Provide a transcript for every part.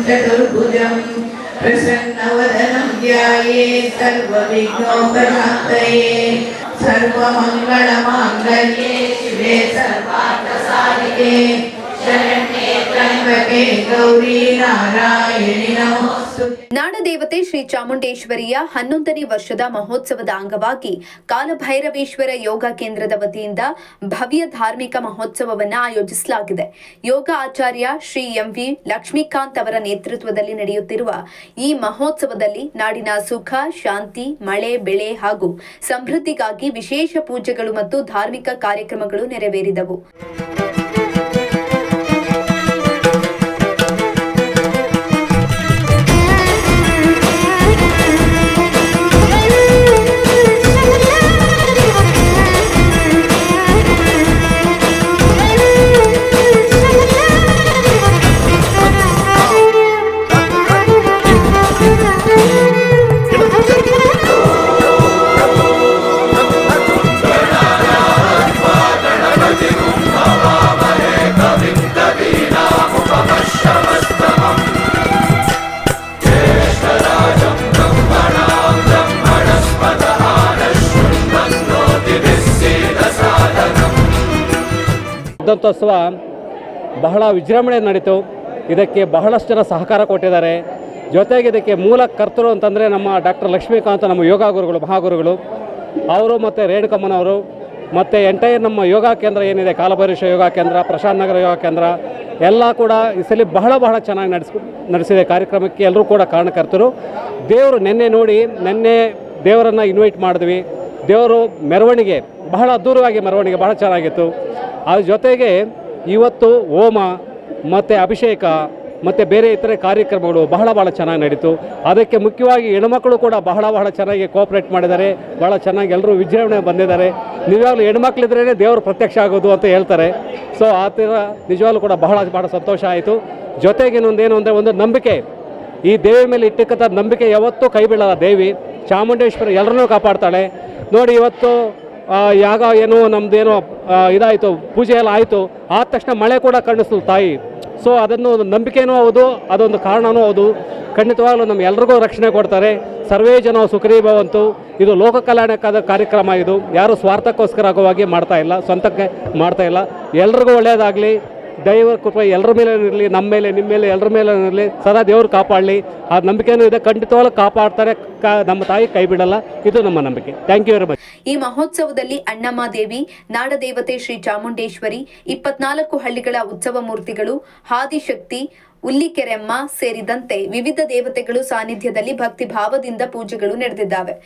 चतुर्भुजं प्रसन्नवदनं ध्यायेत् सर्वविघ्नोपशान्तये सर्वमङ्गलमाङ्गल्ये शिवे सर्वार्थसाधिके शरण्ये त्र्यम्बके गौरी नारायणि नमोस्तुते. ನಾಡದೇವತೆ ಶ್ರೀ ಚಾಮುಂಡೇಶ್ವರಿಯ 11ನೇ ವರ್ಷದ ಮಹೋತ್ಸವದ ಅಂಗವಾಗಿ ಕಾಲಭೈರವೇಶ್ವರ ಯೋಗ ಕೇಂದ್ರದ ವತಿಯಿಂದ ಭವ್ಯ ಧಾರ್ಮಿಕ ಮಹೋತ್ಸವವನ್ನು ಆಯೋಜಿಸಲಾಗಿದೆ. ಯೋಗ ಆಚಾರ್ಯ ಶ್ರೀ ಎಂವಿ ಲಕ್ಷ್ಮೀಕಾಂತ್ ಅವರ ನೇತೃತ್ವದಲ್ಲಿ ನಡೆಯುತ್ತಿರುವ ಈ ಮಹೋತ್ಸವದಲ್ಲಿ ನಾಡಿನ ಸುಖ, ಶಾಂತಿ, ಮಳೆ, ಬೆಳೆ ಹಾಗೂ ಸಮೃದ್ಧಿಗಾಗಿ ವಿಶೇಷ ಪೂಜೆಗಳು ಮತ್ತು ಧಾರ್ಮಿಕ ಕಾರ್ಯಕ್ರಮಗಳು ನೆರವೇರಿದವು. ದಂತೋತ್ಸವ ಬಹಳ ವಿಜೃಂಭಣೆ ನಡೀತು. ಇದಕ್ಕೆ ಬಹಳಷ್ಟು ಜನ ಸಹಕಾರ ಕೊಟ್ಟಿದ್ದಾರೆ. ಜೊತೆಗೆ ಇದಕ್ಕೆ ಮೂಲ ಕರ್ತರು ಅಂತಂದರೆ ನಮ್ಮ ಡಾಕ್ಟರ್ ಲಕ್ಷ್ಮೀಕಾಂತ್, ನಮ್ಮ ಯೋಗ ಗುರುಗಳು, ಮಹಾಗುರುಗಳು ಅವರು, ಮತ್ತು ರೇಣುಕಮ್ಮನವರು, ಮತ್ತು ಎಂಟೈರ್ ನಮ್ಮ ಯೋಗ ಕೇಂದ್ರ ಏನಿದೆ, ಕಾಲಭೈರೇಶ್ವರ ಯೋಗ ಕೇಂದ್ರ, ಪ್ರಶಾಂತ್ ನಗರ ಯೋಗ ಕೇಂದ್ರ ಎಲ್ಲ ಕೂಡ ಈ ಸಲ ಬಹಳ ಚೆನ್ನಾಗಿ ನಡೆಸಿದೆ. ಕಾರ್ಯಕ್ರಮಕ್ಕೆ ಎಲ್ಲರೂ ಕೂಡ ಕಾರಣಕರ್ತರು. ದೇವರು ನೆನ್ನೆ ದೇವರನ್ನು ಇನ್ವೈಟ್ ಮಾಡಿದ್ವಿ. ದೇವರು ಮೆರವಣಿಗೆ ಬಹಳ ಅದ್ಧೂರವಾಗಿ ಮೆರವಣಿಗೆ ಬಹಳ ಚೆನ್ನಾಗಿತ್ತು. ಅದ್ರ ಜೊತೆಗೆ ಇವತ್ತು ಹೋಮ ಮತ್ತು ಅಭಿಷೇಕ ಮತ್ತು ಬೇರೆ ಇತರೆ ಕಾರ್ಯಕ್ರಮಗಳು ಬಹಳ ಚೆನ್ನಾಗಿ ನಡೀತು. ಅದಕ್ಕೆ ಮುಖ್ಯವಾಗಿ ಹೆಣ್ಮಕ್ಳು ಕೂಡ ಬಹಳ ಚೆನ್ನಾಗಿ ಕೋಆಪ್ರೇಟ್ ಮಾಡಿದ್ದಾರೆ. ಭಾಳ ಚೆನ್ನಾಗಿ ಎಲ್ಲರೂ ವಿಜೃಂಭಣೆ ಬಂದಿದ್ದಾರೆ. ನಿಜವಾಗ್ಲೂ ಹೆಣ್ಮಕ್ಳಿದ್ರೇ ದೇವರು ಪ್ರತ್ಯಕ್ಷ ಆಗೋದು ಅಂತ ಹೇಳ್ತಾರೆ. ಸೊ ಆ ಥರ ನಿಜವಾಗ್ಲೂ ಕೂಡ ಬಹಳ ಸಂತೋಷ ಆಯಿತು. ಜೊತೆಗೆ ಇನ್ನೊಂದೇನು ಅಂದರೆ ಒಂದು ನಂಬಿಕೆ, ಈ ದೇವಿ ಮೇಲೆ ಇಟ್ಟಕ್ಕಂಥ ನಂಬಿಕೆ ಯಾವತ್ತೂ ಕೈ ಬೀಳಲ್ಲ. ದೇವಿ ಚಾಮುಂಡೇಶ್ವರಿ ಎಲ್ಲರನ್ನೂ ಕಾಪಾಡ್ತಾಳೆ. ನೋಡಿ, ಇವತ್ತು ಯಾಗ ಏನು ನಮ್ಮದೇನೋ ಇದಾಯಿತು, ಪೂಜೆ ಎಲ್ಲ ಆಯಿತು, ಆದ ತಕ್ಷಣ ಮಳೆ ಕೂಡ ಕಾಣಿಸ್ತು ತಾಯಿ. ಸೊ ಅದನ್ನು ನಂಬಿಕೆನೂ ಹೌದು, ಅದೊಂದು ಕಾರಣವೂ ಹೌದು. ಖಂಡಿತವಾಗಲೂ ನಮ್ಮ ಎಲ್ರಿಗೂ ರಕ್ಷಣೆ ಕೊಡ್ತಾರೆ. ಸರ್ವೇ ಜನ ಸುಖೀ ಭವಂತು. ಇದು ಲೋಕ ಕಲ್ಯಾಣಕ್ಕಾದ ಕಾರ್ಯಕ್ರಮ. ಇದು ಯಾರು ಸ್ವಾರ್ಥಕ್ಕೋಸ್ಕರವಾಗಿ ಮಾಡ್ತಾ ಇಲ್ಲ, ಸ್ವಂತಕ್ಕೆ ಮಾಡ್ತಾ ಇಲ್ಲ. ಎಲ್ರಿಗೂ ಒಳ್ಳೆಯದಾಗಲಿ. ದೇವರ ಕೃಪೆ ಎಲ್ಲರ ಮೇಲೆ ಇರಲಿ, ನಮ್ಮ ಮೇಲೆ, ನಿಮ್ಮ ಮೇಲೆ, ಎಲ್ಲರ ಮೇಲೆ ಇರಲಿ. ಸದಾ ದೇವರು ಕಾಪಾಡಲಿ. ಆ ನಂಬಿಕೆನೂ ಇದೆ. ಖಂಡಿತವಾಗ್ಲೂ ಕಾಪಾಡ್ತಾರೆ. ನಮ್ಮ ತಾಯಿ ಕೈ ಬಿಡಲ್ಲ. ಇದು ನಮ್ಮ ನಂಬಿಕೆ. Thank you very much. ಈ ಮಹೋತ್ಸವದಲ್ಲಿ ಅಣ್ಣಮ್ಮ ದೇವಿ, ನಾಡದೇವತೆ ಶ್ರೀ ಚಾಮುಂಡೇಶ್ವರಿ, 24 ಹಳ್ಳಿಗಳ ಉತ್ಸವ ಮೂರ್ತಿಗಳು, ಆದಿಶಕ್ತಿ, ಉಲ್ಲಿಕೆರೆಮ್ಮ ಸೇರಿದಂತೆ ವಿವಿಧ ದೇವತೆಗಳು ಸಾನ್ನಿಧ್ಯದಲ್ಲಿ ಭಕ್ತಿ ಭಾವದಿಂದ ಪೂಜೆಗಳು ನಡೆದಿದ್ದಾವೆ.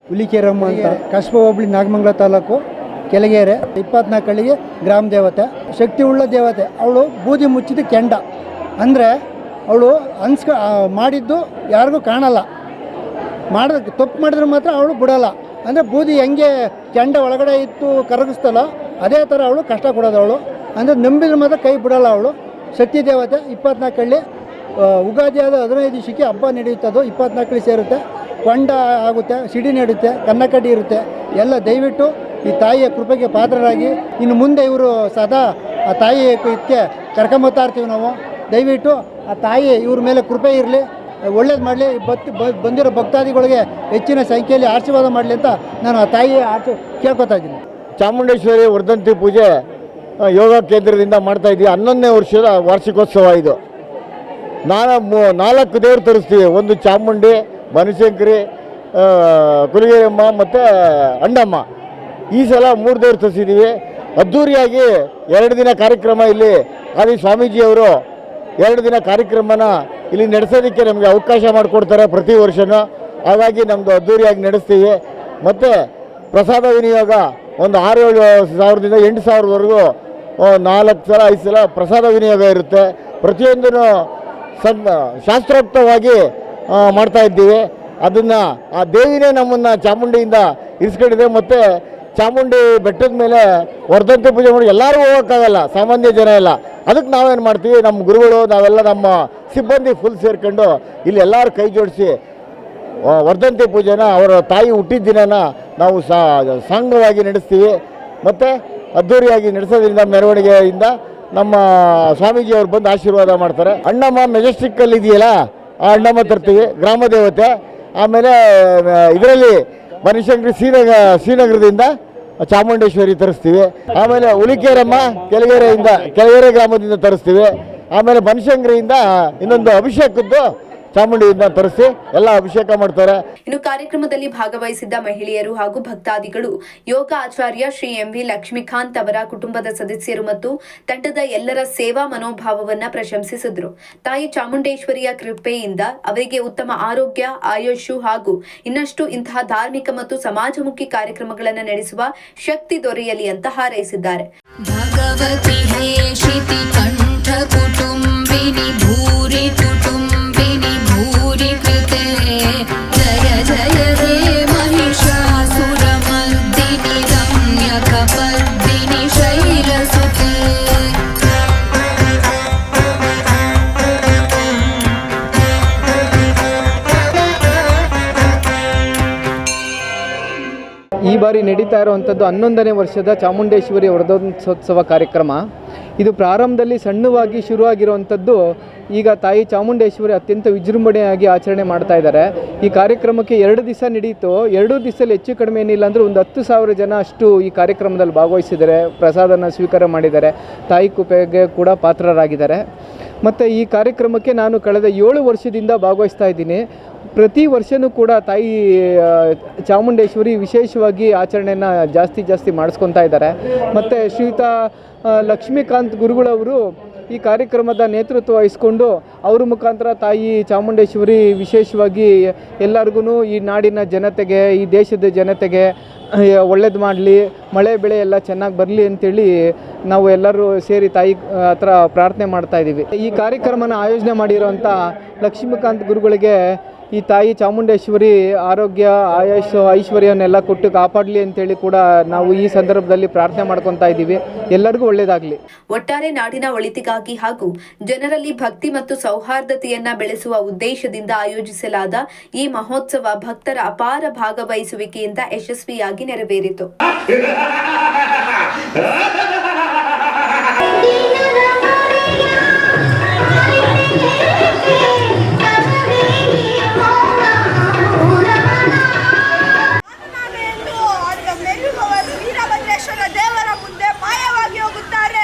ಹುಲಿಕೆರಮ್ಮ ಅಂತ ಕಸ್ಬಾ ಹೋಬಳಿ ನಾಗಮಂಗಲ ತಾಲೂಕು ಕೆಳಗೆರೆ 24 ಹಳ್ಳಿಗೆ ಗ್ರಾಮ ದೇವತೆ, ಶಕ್ತಿ ಉಳ್ಳ ದೇವತೆ. ಅವಳು ಬೂದಿ ಮುಚ್ಚಿದ ಕೆಂಡ ಅಂದರೆ ಅವಳು ಮಾಡಿದ್ದು ಯಾರಿಗೂ ಕಾಣಲ್ಲ. ತಪ್ಪು ಮಾಡಿದ್ರೆ ಮಾತ್ರ ಅವಳು ಬಿಡಲ್ಲ. ಅಂದರೆ ಬೂದಿ ಹೆಂಗೆ ಕೆಂಡ ಒಳಗಡೆ ಇತ್ತು ಕರಗಿಸ್ತಲ್ಲ, ಅದೇ ಥರ ಅವಳು ಕಷ್ಟ ಕೊಡೋದು. ಅವಳು ಅಂದರೆ ನಂಬಿದ್ರೆ ಮಾತ್ರ ಕೈ ಬಿಡಲ್ಲ. ಅವಳು ಶಕ್ತಿ ದೇವತೆ. 24 ಹಳ್ಳಿ ಉಗಾದಿ ಆದ 15 ದಿವಸಕ್ಕೆ ಹಬ್ಬ ನಡೆಯುತ್ತದು. 24 ಹಳ್ಳಿ ಸೇರುತ್ತೆ, ಕೊಂಡ ಆಗುತ್ತೆ, ಸಿಡಿ ನಡೆಯುತ್ತೆ, ಕನ್ನಕಡ್ಡಿ ಇರುತ್ತೆ. ಎಲ್ಲ ದಯವಿಟ್ಟು ಈ ತಾಯಿಯ ಕೃಪೆಗೆ ಪಾತ್ರರಾಗಿ ಇನ್ನು ಮುಂದೆ ಇವರು ಸದಾ ಆ ತಾಯಿ ಇದಕ್ಕೆ ಕರ್ಕೊಂಬತ್ತಾ ಇರ್ತೀವಿ ನಾವು. ದಯವಿಟ್ಟು ಆ ತಾಯಿ ಇವ್ರ ಮೇಲೆ ಕೃಪೆ ಇರಲಿ, ಒಳ್ಳೇದು ಮಾಡಲಿ. ಬಂದಿರೋ ಭಕ್ತಾದಿಗಳಿಗೆ ಹೆಚ್ಚಿನ ಸಂಖ್ಯೆಯಲ್ಲಿ ಆಶೀರ್ವಾದ ಮಾಡಲಿ ಅಂತ ನಾನು ಆ ತಾಯಿಯ ಕೇಳ್ಕೊತಾ ಇದ್ದೀನಿ. ಚಾಮುಂಡೇಶ್ವರಿ ವರ್ಧಂತಿ ಪೂಜೆ ಯೋಗ ಕೇಂದ್ರದಿಂದ ಮಾಡ್ತಾಯಿದ್ದೀವಿ. 11ನೇ ವರ್ಷದ ವಾರ್ಷಿಕೋತ್ಸವ ಇದು. 4 ದೇವರು ತರಿಸ್ತೀವಿ. ಒಂದು ಚಾಮುಂಡಿ, ಬನಶಂಕರಿ, ಕುಲಗೇರಮ್ಮ ಮತ್ತು ಅಣ್ಣಮ್ಮ. ಈ ಸಲ 3 ದೇವರು ತರಿಸಿದ್ದೀವಿ. ಅದ್ಧೂರಿಯಾಗಿ 2 ದಿನ ಕಾರ್ಯಕ್ರಮ ಇಲ್ಲಿ ಆದಿ ಸ್ವಾಮೀಜಿಯವರು 2 ದಿನ ಕಾರ್ಯಕ್ರಮನ ಇಲ್ಲಿ ನಡೆಸೋದಕ್ಕೆ ನಮಗೆ ಅವಕಾಶ ಮಾಡಿಕೊಡ್ತಾರೆ ಪ್ರತಿ ವರ್ಷವೂ. ಹಾಗಾಗಿ ನಮ್ಮದು ಅದ್ಧೂರಿಯಾಗಿ ನಡೆಸ್ತೀವಿ. ಮತ್ತು ಪ್ರಸಾದ ವಿನಿಯೋಗ ಒಂದು 6-7 ಸಾವಿರದಿಂದ 8 ಸಾವಿರದವರೆಗೂ 4 ಸಲ 5 ಸಲ ಪ್ರಸಾದ ವಿನಿಯೋಗ ಇರುತ್ತೆ. ಪ್ರತಿಯೊಂದೂ ಶಾಸ್ತ್ರೋಕ್ತವಾಗಿ ಮಾಡ್ತಾ ಇದ್ದೀವಿ. ಅದನ್ನು ಆ ದೇವಿನೇ ನಮ್ಮನ್ನು ಚಾಮುಂಡಿಯಿಂದ ಇರಿಸ್ಕೊಂಡಿದೆ. ಮತ್ತು ಚಾಮುಂಡಿ ಬೆಟ್ಟದ ಮೇಲೆ ವರ್ಧಂತಿ ಪೂಜೆ ಮಾಡಿ ಎಲ್ಲರೂ ಹೋಗೋಕ್ಕಾಗಲ್ಲ, ಸಾಮಾನ್ಯ ಜನ ಎಲ್ಲ. ಅದಕ್ಕೆ ನಾವೇನು ಮಾಡ್ತೀವಿ, ನಮ್ಮ ಗುರುಗಳು ನಾವೆಲ್ಲ ನಮ್ಮ ಸಿಬ್ಬಂದಿ ಫುಲ್ ಸೇರ್ಕೊಂಡು ಇಲ್ಲಿ ಎಲ್ಲರೂ ಕೈ ಜೋಡಿಸಿ ವರ್ಧಂತಿ ಪೂಜೆನ ಅವರ ತಾಯಿ ಹುಟ್ಟಿದ ದಿನನ ನಾವು ಸಾಂಗವಾಗಿ ನಡೆಸ್ತೀವಿ. ಮತ್ತು ಅದ್ಧೂರಿಯಾಗಿ ನಡೆಸೋದ್ರಿಂದ ಮೆರವಣಿಗೆಯಿಂದ ನಮ್ಮ ಸ್ವಾಮೀಜಿಯವರು ಬಂದು ಆಶೀರ್ವಾದ ಮಾಡ್ತಾರೆ. ಅಣ್ಣಮ್ಮ ಮೆಜೆಸ್ಟಿಕ್ಕಲ್ಲಿ ಇದೆಯಲ್ಲ, ಆ ಅಣ್ಣಮ್ಮ ತರ್ತೀವಿ, ಗ್ರಾಮ ದೇವತೆ. ಆಮೇಲೆ ಇದರಲ್ಲಿ ಬನಶಂಕರಿ ಶ್ರೀನಗರದಿಂದ ಚಾಮುಂಡೇಶ್ವರಿ ತರಿಸ್ತೀವಿ. ಆಮೇಲೆ ಹುಲಿಕೆರಮ್ಮ ಕೆಳಗೆರೆ ಗ್ರಾಮದಿಂದ ತರಿಸ್ತೀವಿ. ಆಮೇಲೆ ಬನಶಂಕರಿಯಿಂದ ಇನ್ನೊಂದು ಅಭಿಷೇಕದ್ದು ಚಾಮುಂಡಿಯಿಂದ ತರಿಸಿ ಎಲ್ಲ ಅಭಿಷೇಕ ಮಾಡ್ತಾರೆ. ಇನ್ನು ಕಾರ್ಯಕ್ರಮದಲ್ಲಿ ಭಾಗವಹಿಸಿದ್ದ ಮಹಿಳೆಯರು ಹಾಗೂ ಭಕ್ತಾದಿಗಳು ಯೋಗ ಆಚಾರ್ಯ ಶ್ರೀ MV ಲಕ್ಷ್ಮೀಕಾಂತ್ ಅವರ ಕುಟುಂಬದ ಸದಸ್ಯರು ಮತ್ತು ತಂಡದ ಎಲ್ಲರ ಸೇವಾ ಮನೋಭಾವವನ್ನ ಪ್ರಶಂಸಿಸಿದ್ರು. ತಾಯಿ ಚಾಮುಂಡೇಶ್ವರಿಯ ಕೃಪೆಯಿಂದ ಅವರಿಗೆ ಉತ್ತಮ ಆರೋಗ್ಯ, ಆಯುಷು ಹಾಗೂ ಇನ್ನಷ್ಟು ಇಂತಹ ಧಾರ್ಮಿಕ ಮತ್ತು ಸಮಾಜಮುಖಿ ಕಾರ್ಯಕ್ರಮಗಳನ್ನು ನಡೆಸುವ ಶಕ್ತಿ ದೊರೆಯಲಿ ಅಂತ ಹಾರೈಸಿದ್ದಾರೆ. ಭಗವತಿ ಹೇ ಶ್ರೀತಿ ಕಂಠ ಕುಟುಂಬಿನಿ ಭೂರಿ ಕುಟುಂಬಿನಿ ಭೂರಿ ಕೃತೆ ಜಯ ಜಯ ಹೇ ಮಹಿಷಾಸುರ ಮರ್ದಿನಿ ರಮ್ಯ ಕಪರ್ದಿನಿ ಶೈಲಸುತೆ. ಈ ಬಾರಿ ನಡೀತಾ ಇರುವಂಥದ್ದು 11ನೇ ವರ್ಷದ ಚಾಮುಂಡೇಶ್ವರಿ ವರ್ಧಂತ್ಯೋತ್ಸವ ಕಾರ್ಯಕ್ರಮ. ಇದು ಪ್ರಾರಂಭದಲ್ಲಿ ಸಣ್ಣವಾಗಿ ಶುರುವಾಗಿರುವಂಥದ್ದು ಈಗ ತಾಯಿ ಚಾಮುಂಡೇಶ್ವರಿ ಅತ್ಯಂತ ವಿಜೃಂಭಣೆಯಾಗಿ ಆಚರಣೆ ಮಾಡ್ತಾ ಇದ್ದಾರೆ. ಈ ಕಾರ್ಯಕ್ರಮಕ್ಕೆ 2 ದಿವಸ ನಡೀತು. 2 ದಿವಸದಲ್ಲಿ ಹೆಚ್ಚು ಕಡಿಮೆ ಏನಿಲ್ಲ ಅಂದರೆ ಒಂದು 10,000 ಜನ ಅಷ್ಟು ಈ ಕಾರ್ಯಕ್ರಮದಲ್ಲಿ ಭಾಗವಹಿಸಿದ್ದಾರೆ, ಪ್ರಸಾದನ ಸ್ವೀಕಾರ ಮಾಡಿದ್ದಾರೆ, ತಾಯಿ ಕೃಪೆಗೆ ಕೂಡ ಪಾತ್ರರಾಗಿದ್ದಾರೆ. ಮತ್ತು ಈ ಕಾರ್ಯಕ್ರಮಕ್ಕೆ ನಾನು ಕಳೆದ 7 ವರ್ಷದಿಂದ ಭಾಗವಹಿಸ್ತಾ ಇದ್ದೀನಿ. ಪ್ರತಿ ವರ್ಷವೂ ಕೂಡ ತಾಯಿ ಚಾಮುಂಡೇಶ್ವರಿ ವಿಶೇಷವಾಗಿ ಆಚರಣೆಯನ್ನು ಜಾಸ್ತಿ ಮಾಡಿಸ್ಕೊತಾ ಇದ್ದಾರೆ. ಮತ್ತು ಶ್ರೀಯುತ ಲಕ್ಷ್ಮೀಕಾಂತ್ ಗುರುಗಳವರು ಈ ಕಾರ್ಯಕ್ರಮದ ನೇತೃತ್ವ ವಹಿಸ್ಕೊಂಡು ಅವ್ರ ಮುಖಾಂತರ ತಾಯಿ ಚಾಮುಂಡೇಶ್ವರಿ ವಿಶೇಷವಾಗಿ ಎಲ್ಲರಿಗೂ, ಈ ನಾಡಿನ ಜನತೆಗೆ, ಈ ದೇಶದ ಜನತೆಗೆ ಒಳ್ಳೇದು ಮಾಡಲಿ, ಮಳೆ ಬೆಳೆ ಎಲ್ಲ ಚೆನ್ನಾಗಿ ಬರಲಿ ಅಂತೇಳಿ ನಾವು ಎಲ್ಲರೂ ಸೇರಿ ತಾಯಿ ಹತ್ರ ಪ್ರಾರ್ಥನೆ ಮಾಡ್ತಾ ಇದ್ದೀವಿ. ಈ ಕಾರ್ಯಕ್ರಮನ ಆಯೋಜನೆ ಮಾಡಿರೋಂಥ ಲಕ್ಷ್ಮೀಕಾಂತ್ ಗುರುಗಳಿಗೆ ಈ ತಾಯಿ ಚಾಮುಂಡೇಶ್ವರಿ ಆರೋಗ್ಯ, ಆಯುಷ್, ಐಶ್ವರ್ಯವನ್ನೆಲ್ಲ ಕೊಟ್ಟು ಕಾಪಾಡಲಿ ಅಂತೇಳಿ ಕೂಡ ನಾವು ಈ ಸಂದರ್ಭದಲ್ಲಿ ಪ್ರಾರ್ಥನೆ ಮಾಡ್ಕೊತಾ ಇದ್ದೀವಿ. ಎಲ್ಲರಿಗೂ ಒಳ್ಳೆಯದಾಗಲಿ. ಒಟ್ಟಾರೆ ನಾಡಿನ ಒಳಿತಿಗಾಗಿ ಹಾಗೂ ಜನರಲ್ಲಿ ಭಕ್ತಿ ಮತ್ತು ಸೌಹಾರ್ದತೆಯನ್ನ ಬೆಳೆಸುವ ಉದ್ದೇಶದಿಂದ ಆಯೋಜಿಸಲಾದ ಈ ಮಹೋತ್ಸವ ಭಕ್ತರ ಅಪಾರ ಭಾಗವಹಿಸುವಿಕೆಯಿಂದ ಯಶಸ್ವಿಯಾಗಿ ನೆರವೇರಿತು. ದೇವರ ಮುಂದೆ ಮಾಯವಾಗಿ ಹೋಗುತ್ತಾರೆ.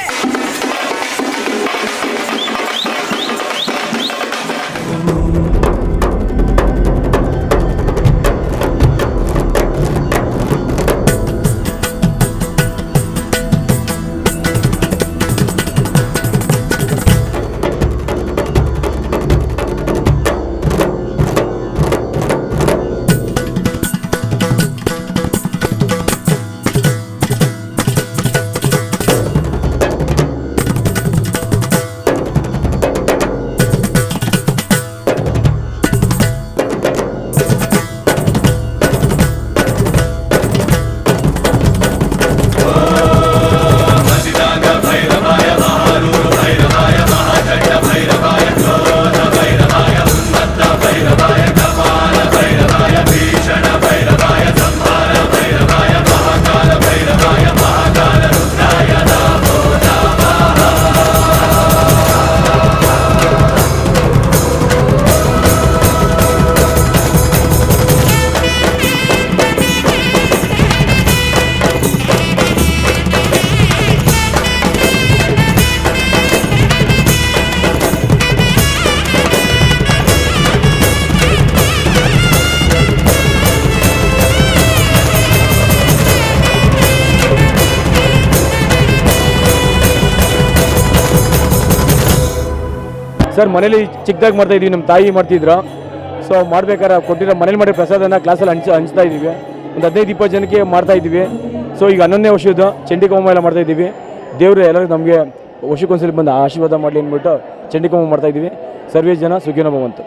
ಸರ್, ಮನೇಲಿ ಚಿಕ್ಕದಾಗಿ ಮಾಡ್ತಾಯಿದ್ವಿ, ನಮ್ಮ ತಾಯಿ ಮಾಡ್ತಿದ್ರು. ಸೊ ಮಾಡ್ಬೇಕಾದ್ರೆ ಕೊಟ್ಟಿರೋ ಮನೇಲಿ ಮಾಡಿರೋ ಪ್ರಸಾದನ ಕ್ಲಾಸಲ್ಲಿ ಹಂಚ್ತಾ ಇದ್ದೀವಿ. ಒಂದು 15-20 ಜನಕ್ಕೆ ಮಾಡ್ತಾಯಿದ್ದೀವಿ. ಸೊ ಈಗ 11ನೇ ವರ್ಷದ ಚಂಡಿಕೋಮ ಎಲ್ಲ ಮಾಡ್ತಾಯಿದ್ದೀವಿ. ದೇವರು ಎಲ್ಲರಿಗೂ ನಮಗೆ ವರ್ಷಕ್ಕೊಂದ್ಸಲಿ ಬಂದು ಆಶೀರ್ವಾದ ಮಾಡಲಿ ಅಂದ್ಬಿಟ್ಟು ಚಂಡಿಕೋಮ ಮಾಡ್ತಾಯಿದ್ದೀವಿ. ಸರ್ವೇ ಜನ ಸುಖಿನೋ ಭವಂತು.